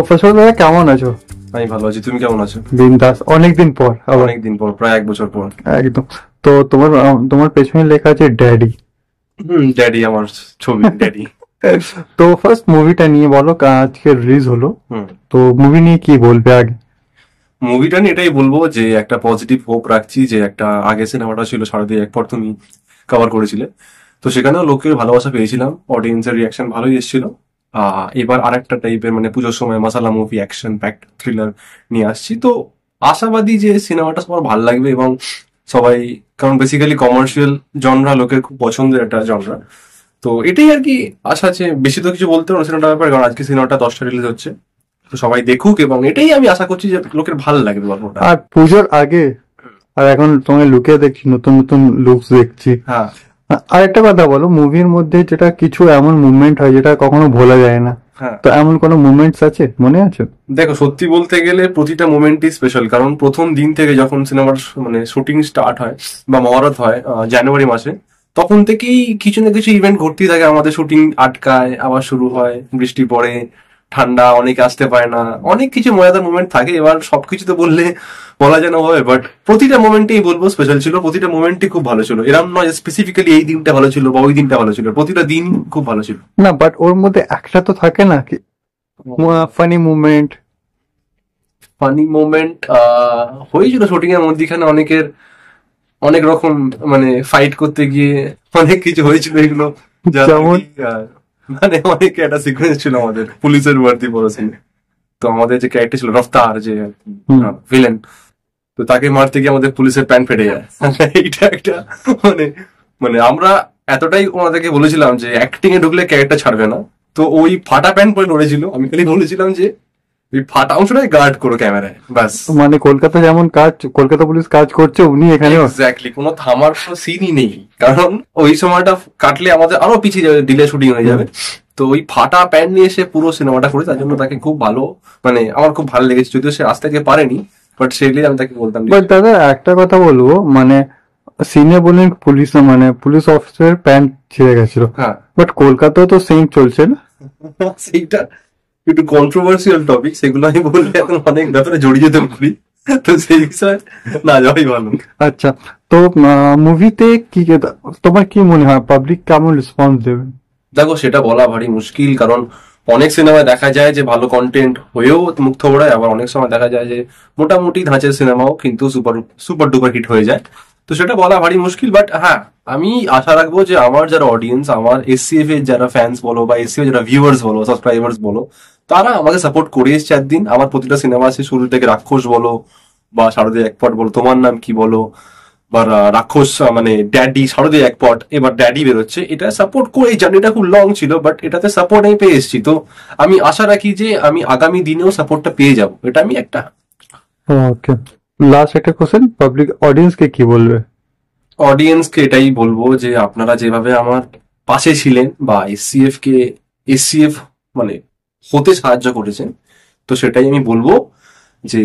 ফসল দাদা কেমন আছো? আমি ভালো আছি, তুমি কেমন আছো? বিন্দাস, অনেকদিন পর আবার। অনেকদিন পর, প্রায় 1 বছর পর। একদম। তো তোমার তোমার পেছনে লেখা আছে ড্যাডি। ড্যাডি আমার ছবি, ড্যাডি। তো ফার্স্ট মুভিটা নিয়ে বলো, আজকে রিলিজ হলো, তো মুভি নিয়ে কি বলবে আগে? মুভিটা নিয়ে এটাই বলবো যে একটা পজিটিভ হোপ রাখছি, যে একটা আগে সিনেমাটা ছিল শারদীয় এক পর, তুমি কভার করেছিলে, তো সেখানেও লোকের ভালোবাসা পেয়েছিলাম, অডিয়েন্সের রিয়াকশন ভালোই এসেছিল। এবার আরেকটা টাইপের মানে পুজোর সময় মশালা মুভি, অ্যাকশন প্যাক্ট থ্রিলার নিয়ে আসছি, তো আশাবাদী যে সিনেমাটা সবার ভালো লাগবে এবং সবাই, কারণ বেসিক্যালি কমার্শিয়াল জনরা লোকের খুব পছন্দের একটা জনরা, তো এটাই আর কি আশা আছে। বেশি তো কিছু বলতে পারবো না সিনেমাটার ব্যাপারে, কারণ আজকে সিনেমাটা 10টা রিলিজ হচ্ছে, তো সবাই দেখুক এবং এটাই আমি আশা করছি যে লোকের ভালো লাগবে গল্পটা। আর পুজোর আগে আর এখন তোমার লুকে দেখছি, নতুন নতুন লুকস দেখছি। হ্যাঁ, আর একটা কথা বলো, মুভির মধ্যে যেটা কিছু এমন মুভমেন্ট হয় যেটা কখনো ভোলা যায় না, হ্যাঁ। তো এমন কোনো মুভমেন্টস আছে, মনে আছে? দেখো, সত্যি বলতে গেলে প্রতিটা মোমেন্টই স্পেশাল, কারণ প্রথম দিন থেকে যখন সিনেমার মানে শুটিং স্টার্ট হয় বা মহরত হয় জানুয়ারি মাসে, তখন থেকেই কিছু না কিছু ইভেন্ট ঘটতেই থাকে। আমাদের শুটিং আটকায়, আবার শুরু হয়, বৃষ্টি পড়ে, ঠান্ডা, অনেকে আসতে পারে না, অনেক কিছু মজাদার মোমেন্ট থাকে। এবার সবকিছু তো বললে বলা যেন হবে, বাট প্রতিটা মোমেন্টেই বলবো স্পেশাল ছিল, প্রতিটা মোমেন্টই খুব ভালো ছিল। এরকম নয় স্পেসিফিক্যালি এই দিনটা ভালো ছিল বা ওই দিনটা ভালো ছিল, প্রতিটা দিন খুব ভালো ছিল। না, বাট ওর মধ্যে একটা তো থাকে না কি ফানি মুভমেন্ট? ফানি মোমেন্ট হয়েছিল শুটিং এর মধ্যখানে, অনেকের অনেক রকম মানে ফাইট করতে গিয়ে অনেক কিছু হয়েছিল, এগুলো যেমন? মানে অনেক একটা সিকোয়েন্স ছিল আমাদের পুলিশের ভর্তি পড়েছিল, তো আমাদের যে ক্যারেক্টার ছিল রফতার, যে ভিলেন, তো তাকে মারতে গিয়ে আমাদের পুলিশের প্যান্ট ফেটে যায়। এইটা একটা মানে মানে আমরা এতটাই ওনাদেরকে বলেছিলাম যে অ্যাক্টিং এ ঢুকলে ক্যারেক্টার ছাড়বে না, তো ওই ফাটা প্যান্ট পরে লড়েছিল। আমি খালি বলেছিলাম যে ওই ফাটা অংশটাই গার্ড করো ক্যামেরায়, ব্যাস। মানে কলকাতা যেমন কাজ, কলকাতা পুলিশ কাজ করছে, উনি এখানেও এক্স্যাক্টলি, কোনো থামার কোনো সিনই নেই, কারণ ওই সময়টা কাটলে আমাদের আরো পিছিয়ে যাবে, ডিলে শুটিং হয়ে যাবে। তো ওই ফাটা প্যান্ট নিয়ে এসে পুরো সিনেমাটা করে, তার জন্য তাকে খুব ভালো, মানে আমার খুব ভালো লেগেছে, যদিও সে আসতে পারেনি, বাট সেগুলি আমি তাকে বলতাম। বাট দাদা একটা কথা বলবো, মানে সিনে বলেন পুলিশ, মানে পুলিশ অফিসারের প্যান্ট ছিঁড়ে গেছিল, হ্যাঁ, বাট কলকাতাও তো সেম চলছে না? সেইটা একটু কন্ট্রোভার্সিয়াল টপিক, সেগুলো আমি বললে এখন অনেক ব্যাপারে জড়িয়ে যেতে পারি, তো সেই বিষয়ে না যাওয়াই ভালো। আচ্ছা, তো মুভিতে কি তোমার কি মনে হয় পাবলিক কেমন রেসপন্স দেবে? দেখো, সেটা বলা ভারী মুশকিল, কারণ অনেক সিনেমায় দেখা যায় যে ভালো কন্টেন্ট হয়েও মুখ থোবড়ায়, আবার অনেক সময় দেখা যায় যে মোটামুটি ধাঁচের সিনেমাও কিন্তু সুপার সুপার ডুপার হিট হয়ে যায়, তো সেটা বলা ভারী মুশকিল। বাট হ্যাঁ, আমি আশা রাখবো যে আমার যারা অডিয়েন্স, আমার এসসিএফ এর যারা ফ্যান্স বলো বা এসসিএফ যারা ভিউয়ার্স বলো, সাবস্ক্রাইবার্স বলো, তারা আমাকে সাপোর্ট করে এসছে একদিন। আমার প্রতিটা সিনেমা আছে, শুরু থেকে রাক্ষস বলো বা শারদীয় এক পট বলো, তোমার নাম কি বলো, বা রাক্ষস মানে ড্যাডি, শারদীয় এক পট, এবার ড্যাডি বেরোচ্ছে, এটা সাপোর্ট করে। এই জার্নিটা খুব লং ছিল, বাট এটাতে সাপোর্ট আমি পেয়ে এসেছি, তো আমি আশা রাখি যে আমি আগামী দিনেও সাপোর্টটা পেয়ে যাবো, এটা আমি একটা। ওকে, লাস্ট একটা কোশ্চেন, পাবলিক অডিয়েন্স কে কি বলবে? অডিয়েন্সকে এটাই বলবো যে আপনারা যেভাবে আমার পাশে ছিলেন বা এসসিএফ কে এসসিএফ মানে হতে সাহায্য করেছেন, তো সেটাই আমি বলবো যে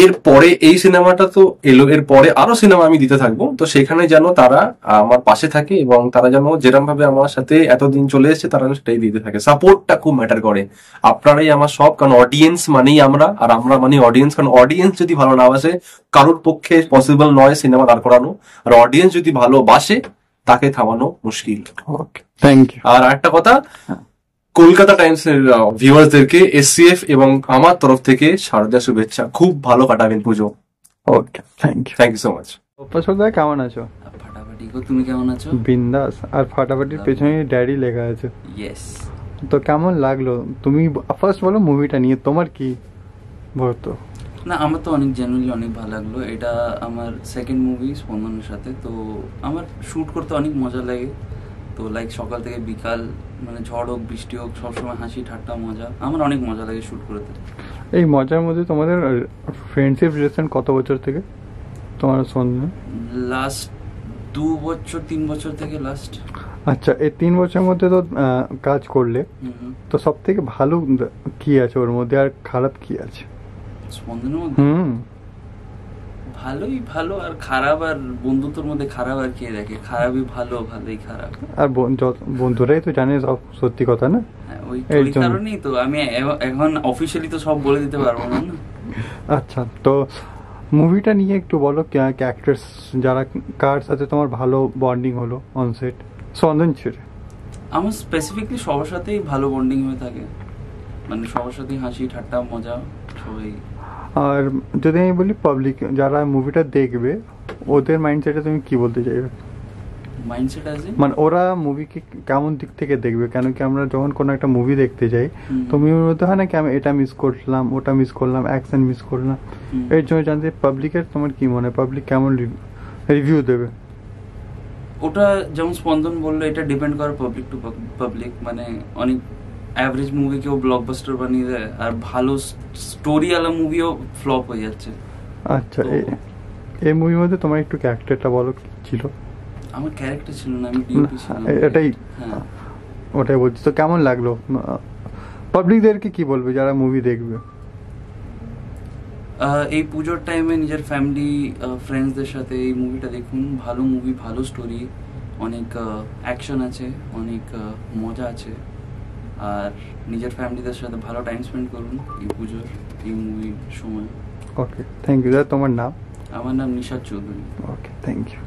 এর পরে এই সিনেমাটা তো এলো, এর পরে আরো সিনেমা আমি দিতে থাকবো, তো সেখানে যেন তারা আমার পাশে থাকে এবং তারা যেন যেরকম ভাবে আমার সাথে এতদিন চলে এসেছে তারা সেটাই দিতে থাকে। সাপোর্টটা খুব ম্যাটার করে, আপনারাই আমার সব, কারণ অডিয়েন্স মানেই আমরা, আর আমরা মানে অডিয়েন্স, কারণ অডিয়েন্স যদি ভালো না বাসে কারোর পক্ষে পসিবল নয় সিনেমা দাঁড় করানো, আর অডিয়েন্স যদি ভালোবাসে তাকে থামানো মুশকিল। ওকে, থ্যাংক ইউ। আর একটা কথা, কলকাতা টাইমস এর ভিউয়ার্সদেরকে এসসিএফ এবং আমার তরফ থেকে শারদীয়া শুভেচ্ছা, খুব ভালো কাটাবেন Pujo. Okay, thank you. Thank you so much. Fasal কেমন আছো? ফাটাফাটি গো, তুমি কেমন আছো? বিন্দাস। আর ফাটাফাটির পেছনে ড্যাডি লেখা আছে। ইয়েস। তো কেমন লাগলো? তুমি ফার্স্ট বলো মুভিটা নিয়ে তোমার কি বলতো? না, আমার তো অনেক জেনুইনলি অনেক ভালো লাগলো। এটা আমার সেকেন্ড মুভি স্পন্দনের সাথে, তো আমার শ্যুট করতে অনেক মজা লাগে। তো লাইক সকাল থেকে বিকাল, মানে ঝড় হোক বৃষ্টি হোক, সবসময় হাসি ঠাট্টা মজা, আমার অনেক মজা লাগে শ্যুট করতে। এই মজার মধ্যে তোমাদের ফ্রেন্ডশিপ রিলেশন কত বছর থেকে তোমার সঙ্গে? লাস্ট 2 বছর 3 বছর থেকে লাস্ট। আচ্ছা, এই 3 বছরের মধ্যে তো কাজ করলে, তো সব থেকে ভালো কি আছে ওর মধ্যে আর খারাপ কি আছে? স্পন্দনের মধ্যে ভালোই ভালো, আর খারাপ আর বন্ধুত্বর মধ্যে খারাপ আর কে দেখে? খারাপই ভালো, ভালোই খারাপ। আর বন্ধুরাই তো জানে সব সত্যি কথা, না? হ্যাঁ, এর ওই জন্য। কারণেই তো আমি এখন অফিসিয়ালি তো সব বলে দিতে পারবো না না। আচ্ছা, তো মুভিটা নিয়ে একটু বলো, ক্যারেক্টার্স যারা, কার সাথে তোমার ভালো বন্ডিং হলো অন সেট, স্পন্দন ছেড়ে? আমার স্পেসিফিকলি সবার সাথেই ভালো বন্ডিং হয়ে থাকে, মানে সবার সাথেই হাসি ঠাট্টা মজা সবাই। আর যদি আমি বলি পাবলিক যারা মুভিটা দেখবে, ওদের মাইন্ডসেটে তুমি কি বলতে চাইবে? মাইন্ডসেট আছে মানে ওরা মুভিকে কেমন দিক থেকে দেখবে? কেন কি আমরা যখন কোনো একটা মুভি দেখতে যাই, তো মুভির মধ্যে হয় না কি আমি এটা মিস করলাম, ওটা মিস করলাম, অ্যাকশন মিস করলাম। এর জন্য জানতে পাবলিকের তোমার কি মনে হয়, পাবলিক কেমন রিভিউ দেবে? ওটা যেমন স্পন্দন বললো, এটা ডিপেন্ড করে পাবলিক টু পাবলিক। মানে অনেক অ্যাভারেজ মুভিকেও ব্লকবাস্টার বানিয়ে দেয়, আর ভালো স্টোরিওয়ালা মুভিও ফ্লপ হয়ে যাচ্ছে। আচ্ছা, এই মুভির মধ্যে তোমার একটু ক্যারেক্টারটা বলো, কি ছিল? আমার ক্যারেক্টার ছিল না, আমি ডিওপি ছিলাম। এটাই, হ্যাঁ, ওটাই বলছি। তো কেমন লাগলো? পাবলিকদেরকে কি বলবে যারা মুভি দেখবে? এই পুজোর টাইমে নিজের ফ্যামিলি ফ্রেন্ডসদের সাথে এই মুভিটা দেখুন। ভালো মুভি, ভালো স্টোরি, অনেক অ্যাকশন আছে, অনেক মজা আছে, আর নিজের ফ্যামিলিদের সাথে ভালো টাইম স্পেন্ড করুন এই পুজোর, এই মুভির সময়। ওকে, থ্যাংক ইউ। তোমার নাম? আমার নাম নিশাদ চৌধুরী। ওকে, থ্যাংক ইউ।